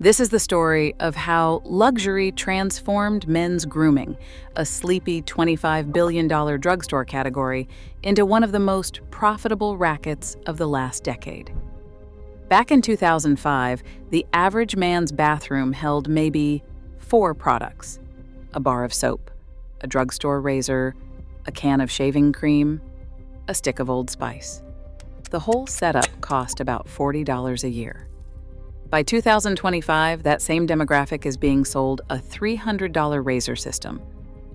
This is the story of how luxury transformed men's grooming, a sleepy $25 billion drugstore category, into one of the most profitable rackets of the last decade. Back in 2005, the average man's bathroom held maybe 4 products: a bar of soap, a drugstore razor, a can of shaving cream, a stick of Old Spice. The whole setup cost about $40 a year. By 2025, that same demographic is being sold a $300 razor system,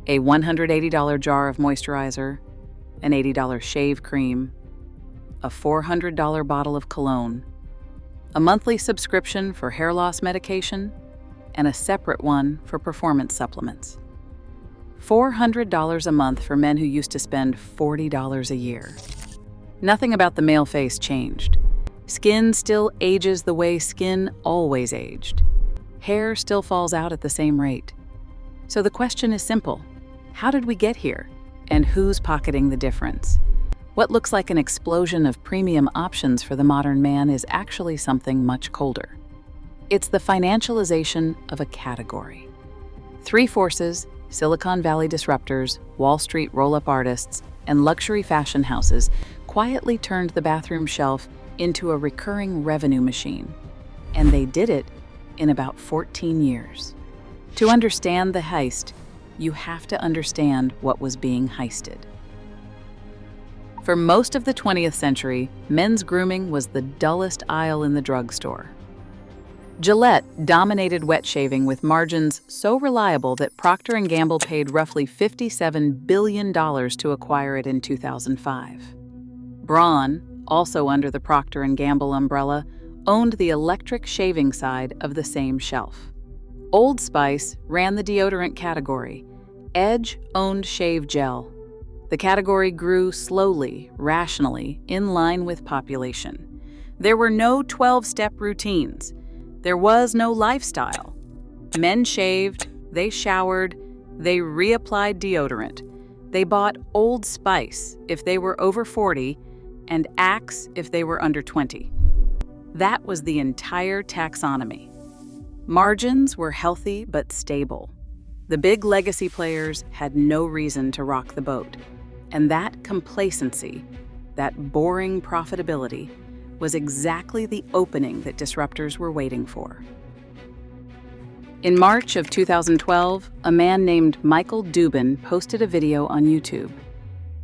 a $180 jar of moisturizer, an $80 shave cream, a $400 bottle of cologne, a monthly subscription for hair loss medication, and a separate one for performance supplements. $400 a month for men who used to spend $40 a year. Nothing about the male face changed. Skin still ages the way skin always aged. Hair still falls out at the same rate. So the question is simple: how did we get here? And who's pocketing the difference? What looks like an explosion of premium options for the modern man is actually something much colder. It's the financialization of a category. 3 forces: Silicon Valley disruptors, Wall Street roll-up artists, and luxury fashion houses quietly turned the bathroom shelf into a recurring revenue machine. And they did it in about 14 years. To understand the heist, you have to understand what was being heisted. For most of the 20th century, men's grooming was the dullest aisle in the drugstore. Gillette dominated wet shaving with margins so reliable that Procter & Gamble paid roughly $57 billion to acquire it in 2005. Braun, also under the Procter & Gamble umbrella, owned the electric shaving side of the same shelf. Old Spice ran the deodorant category. Edge owned shave gel. The category grew slowly, rationally, in line with population. There were no 12-step routines. There was no lifestyle. Men shaved, they showered, they reapplied deodorant. They bought Old Spice if they were over 40, and Axe if they were under 20. That was the entire taxonomy. Margins were healthy but stable. The big legacy players had no reason to rock the boat. And that complacency, that boring profitability, was exactly the opening that disruptors were waiting for. In March of 2012, a man named Michael Dubin posted a video on YouTube.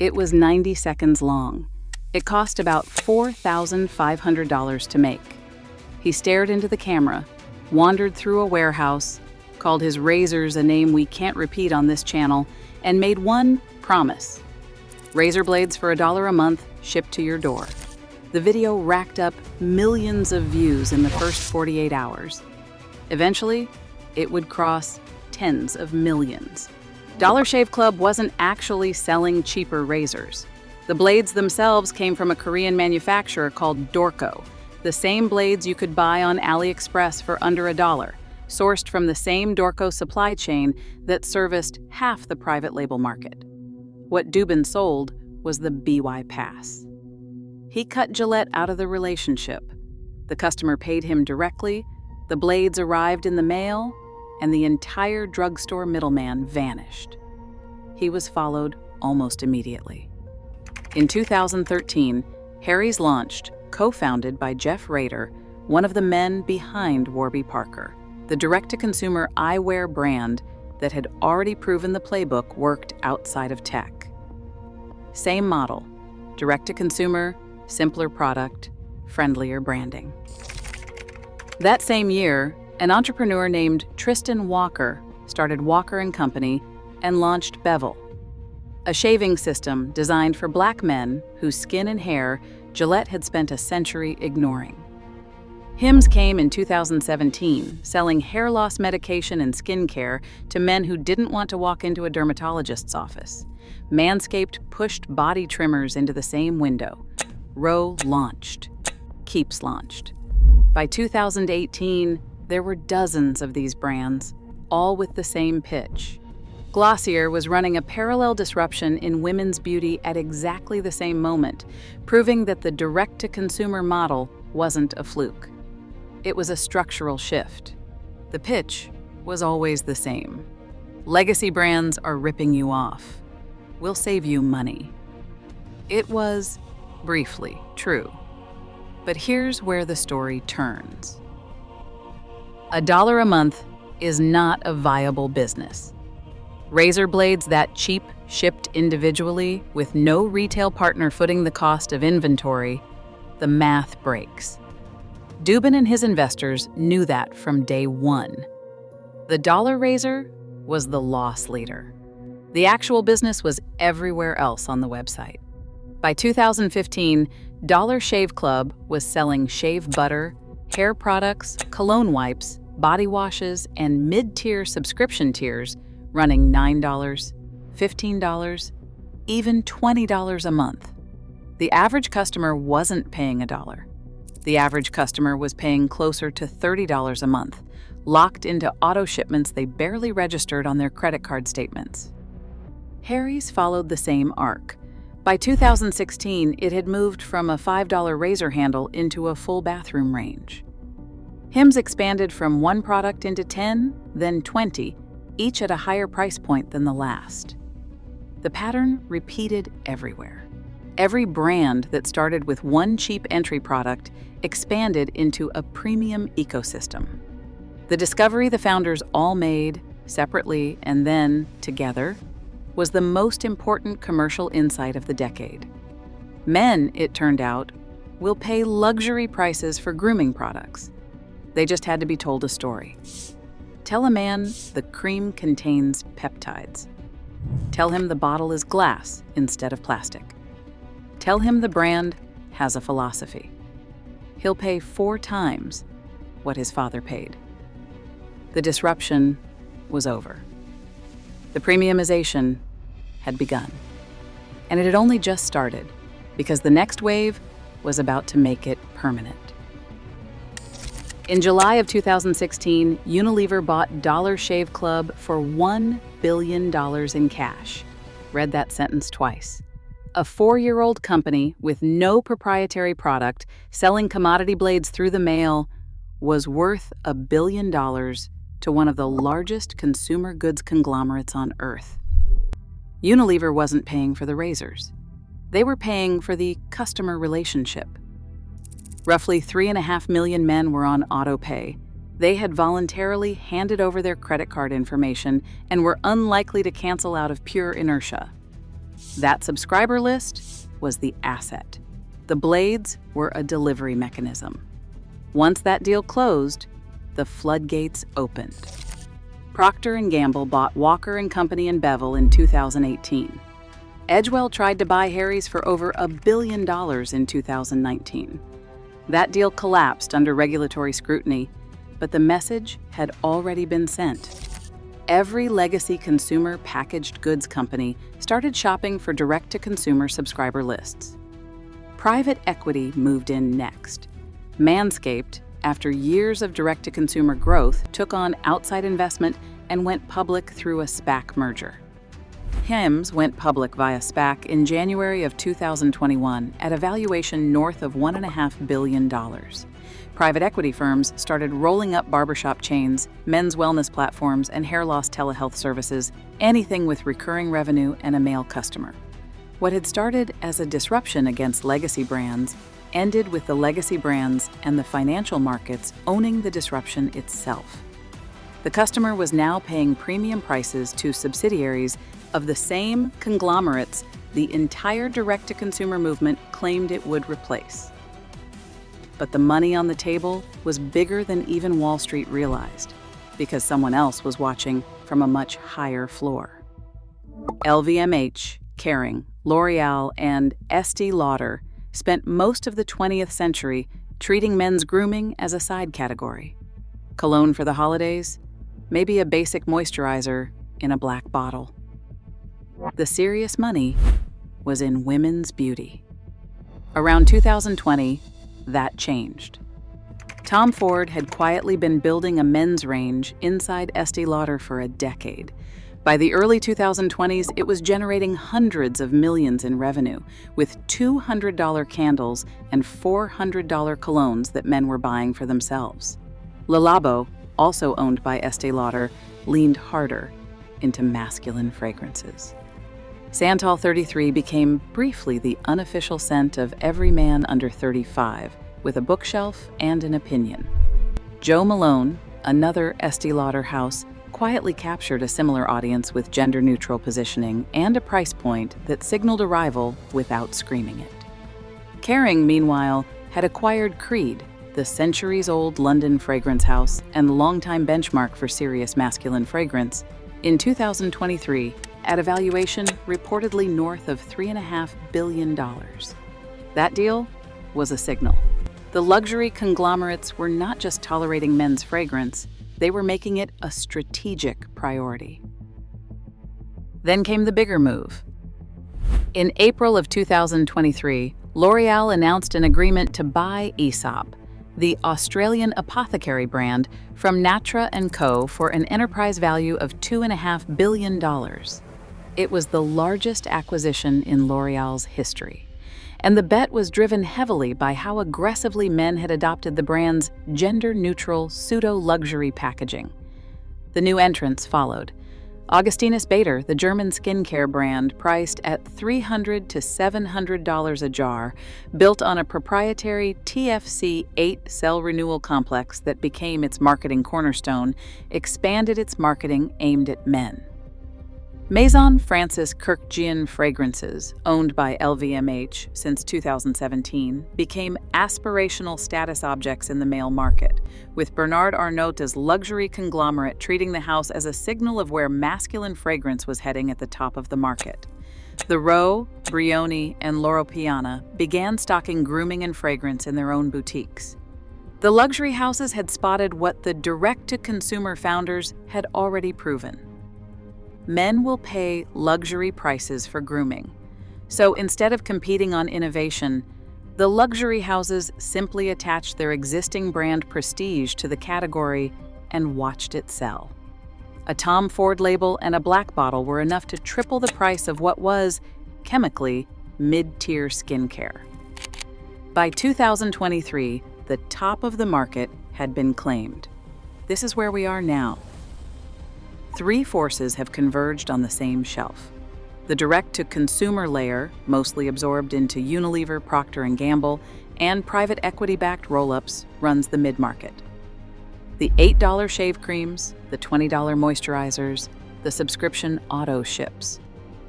It was 90 seconds long. It cost about $4,500 to make. He stared into the camera, wandered through a warehouse, called his razors a name we can't repeat on this channel, and made one promise: razor blades for $1 a month, shipped to your door. The video racked up millions of views in the first 48 hours. Eventually, it would cross tens of millions. Dollar Shave Club wasn't actually selling cheaper razors. The blades themselves came from a Korean manufacturer called Dorco, the same blades you could buy on AliExpress for under $1, sourced from the same Dorco supply chain that serviced half the private label market. What Dubin sold was the BY Pass. He cut Gillette out of the relationship. The customer paid him directly, the blades arrived in the mail, and the entire drugstore middleman vanished. He was followed almost immediately. In 2013, Harry's launched, co-founded by Jeff Rader, one of the men behind Warby Parker, the direct-to-consumer eyewear brand that had already proven the playbook worked outside of tech. Same model: direct-to-consumer, simpler product, friendlier branding. That same year, an entrepreneur named Tristan Walker started Walker & Company and launched Bevel, a shaving system designed for black men whose skin and hair Gillette had spent a century ignoring. Hims came in 2017, selling hair loss medication and skincare to men who didn't want to walk into a dermatologist's office. Manscaped pushed body trimmers into the same window. Row launched. Keeps launched. By 2018, there were dozens of these brands, all with the same pitch. Glossier was running a parallel disruption in women's beauty at exactly the same moment, proving that the direct-to-consumer model wasn't a fluke. It was a structural shift. The pitch was always the same. Legacy brands are ripping you off. We'll save you money. It was, briefly, true. But here's where the story turns. $1 a month is not a viable business. Razor blades that cheap, shipped individually, with no retail partner footing the cost of inventory, the math breaks. Dubin and his investors knew that from day one. The dollar razor was the loss leader. The actual business was everywhere else on the website. By 2015, Dollar Shave Club was selling shave butter, hair products, cologne wipes, body washes, and mid-tier subscription tiers running $9, $15, even $20 a month. The average customer wasn't paying $1. The average customer was paying closer to $30 a month, locked into auto shipments they barely registered on their credit card statements. Harry's followed the same arc. By 2016, it had moved from a $5 razor handle into a full bathroom range. Hims expanded from one product into 10, then 20, each at a higher price point than the last. The pattern repeated everywhere. Every brand that started with one cheap entry product expanded into a premium ecosystem. The discovery the founders all made, separately and then together, was the most important commercial insight of the decade. Men, it turned out, will pay luxury prices for grooming products. They just had to be told a story. Tell a man the cream contains peptides. Tell him the bottle is glass instead of plastic. Tell him the brand has a philosophy. He'll pay 4 times what his father paid. The disruption was over. The premiumization had begun. And it had only just started, because the next wave was about to make it permanent. In July of 2016, Unilever bought Dollar Shave Club for $1 billion in cash. Read that sentence twice. A 4-year-old company with no proprietary product, selling commodity blades through the mail, was worth $1 billion to one of the largest consumer goods conglomerates on Earth. Unilever wasn't paying for the razors. They were paying for the customer relationship. Roughly 3.5 million men were on auto pay. They had voluntarily handed over their credit card information and were unlikely to cancel out of pure inertia. That subscriber list was the asset. The blades were a delivery mechanism. Once that deal closed, the floodgates opened. Procter & Gamble bought Walker & Company in Bevel in 2018. Edgewell tried to buy Harry's for over $1 billion in 2019. That deal collapsed under regulatory scrutiny, but the message had already been sent. Every legacy consumer packaged goods company started shopping for direct-to-consumer subscriber lists. Private equity moved in next. Manscaped, after years of direct-to-consumer growth, took on outside investment and went public through a SPAC merger. Hims went public via SPAC in January of 2021 at a valuation north of $1.5 billion. Private equity firms started rolling up barbershop chains, men's wellness platforms, and hair loss telehealth services, anything with recurring revenue and a male customer. What had started as a disruption against legacy brands ended with the legacy brands and the financial markets owning the disruption itself. The customer was now paying premium prices to subsidiaries of the same conglomerates the entire direct-to-consumer movement claimed it would replace. But the money on the table was bigger than even Wall Street realized, because someone else was watching from a much higher floor. LVMH, Kering, L'Oreal, and Estée Lauder spent most of the 20th century treating men's grooming as a side category. Cologne for the holidays, maybe a basic moisturizer in a black bottle. The serious money was in women's beauty. Around 2020, that changed. Tom Ford had quietly been building a men's range inside Estée Lauder for a decade. By the early 2020s, it was generating hundreds of millions in revenue, with $200 candles and $400 colognes that men were buying for themselves. Le Labo, also owned by Estee Lauder, leaned harder into masculine fragrances. Santal 33 became briefly the unofficial scent of every man under 35, with a bookshelf and an opinion. Jo Malone, another Estee Lauder house, quietly captured a similar audience with gender-neutral positioning and a price point that signaled arrival without screaming it. Kering, meanwhile, had acquired Creed, the centuries-old London fragrance house and longtime benchmark for serious masculine fragrance, in 2023 at a valuation reportedly north of $3.5 billion. That deal was a signal. The luxury conglomerates were not just tolerating men's fragrance, they were making it a strategic priority. Then came the bigger move. In April of 2023, L'Oréal announced an agreement to buy Aesop, the Australian apothecary brand, from Natra & Co. for an enterprise value of $2.5 billion. It was the largest acquisition in L'Oréal's history, and the bet was driven heavily by how aggressively men had adopted the brand's gender-neutral pseudo-luxury packaging. The new entrants followed. Augustinus Bader, the German skincare brand priced at $300 to $700 a jar, built on a proprietary TFC-8 cell renewal complex that became its marketing cornerstone, expanded its marketing aimed at men. Maison Francis Kurkdjian Fragrances, owned by LVMH since 2017, became aspirational status objects in the male market, with Bernard Arnault's luxury conglomerate treating the house as a signal of where masculine fragrance was heading at the top of the market. The Rowe, Brioni, and Loro Piana began stocking grooming and fragrance in their own boutiques. The luxury houses had spotted what the direct-to-consumer founders had already proven. Men will pay luxury prices for grooming. So instead of competing on innovation, the luxury houses simply attached their existing brand prestige to the category and watched it sell. A Tom Ford label and a black bottle were enough to triple the price of what was, chemically, mid-tier skincare. By 2023, the top of the market had been claimed. This is where we are now. Three forces have converged on the same shelf. The direct-to-consumer layer, mostly absorbed into Unilever, Procter & Gamble, and private equity-backed roll-ups, runs the mid-market. The $8 shave creams, the $20 moisturizers, the subscription auto ships.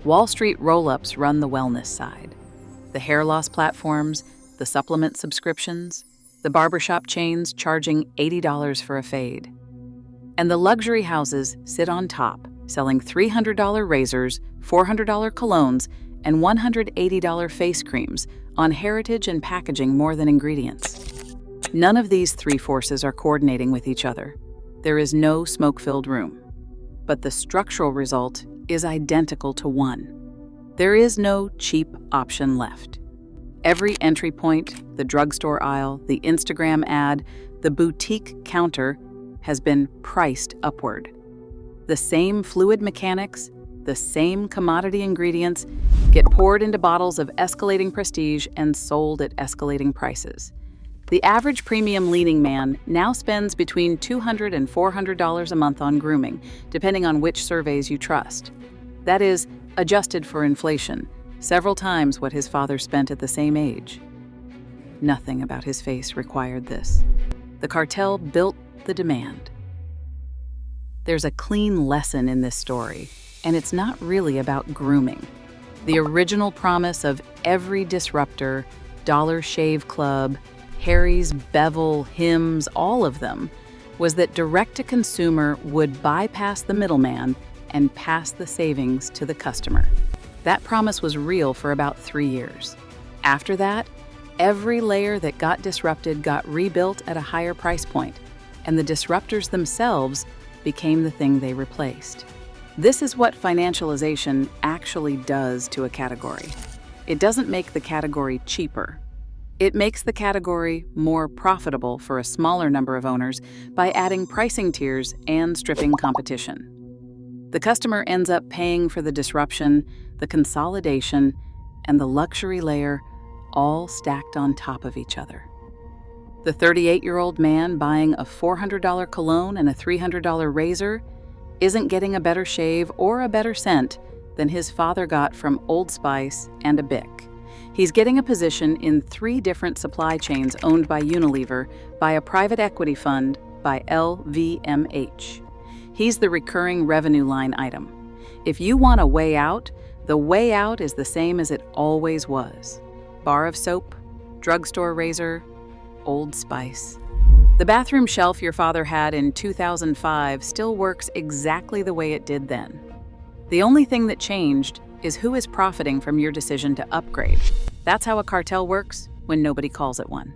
Wall Street roll-ups run the wellness side. The hair loss platforms, the supplement subscriptions, the barbershop chains charging $80 for a fade. And the luxury houses sit on top, selling $300 razors, $400 colognes, and $180 face creams on heritage and packaging more than ingredients. None of these three forces are coordinating with each other. There is no smoke-filled room. But the structural result is identical to one. There is no cheap option left. Every entry point, the drugstore aisle, the Instagram ad, the boutique counter, has been priced upward. The same fluid mechanics, the same commodity ingredients get poured into bottles of escalating prestige and sold at escalating prices. The average premium leading man now spends between $200 and $400 a month on grooming, depending on which surveys you trust. That is, adjusted for inflation, several times what his father spent at the same age. Nothing about his face required this. The cartel built the demand. There's a clean lesson in this story, and it's not really about grooming. The original promise of every disruptor, Dollar Shave Club, Harry's, Bevel, Hims, all of them, was that direct-to-consumer would bypass the middleman and pass the savings to the customer. That promise was real for about 3 years. After that, every layer that got disrupted got rebuilt at a higher price point, and the disruptors themselves became the thing they replaced. This is what financialization actually does to a category. It doesn't make the category cheaper. It makes the category more profitable for a smaller number of owners by adding pricing tiers and stripping competition. The customer ends up paying for the disruption, the consolidation, and the luxury layer, all stacked on top of each other. The 38-year-old man buying a $400 cologne and a $300 razor isn't getting a better shave or a better scent than his father got from Old Spice and a Bic. He's getting a position in 3 different supply chains owned by Unilever by a private equity fund by LVMH. He's the recurring revenue line item. If you want a way out, the way out is the same as it always was. Bar of soap, drugstore razor, Old Spice. The bathroom shelf your father had in 2005 still works exactly the way it did then. The only thing that changed is who is profiting from your decision to upgrade. That's how a cartel works when nobody calls it one.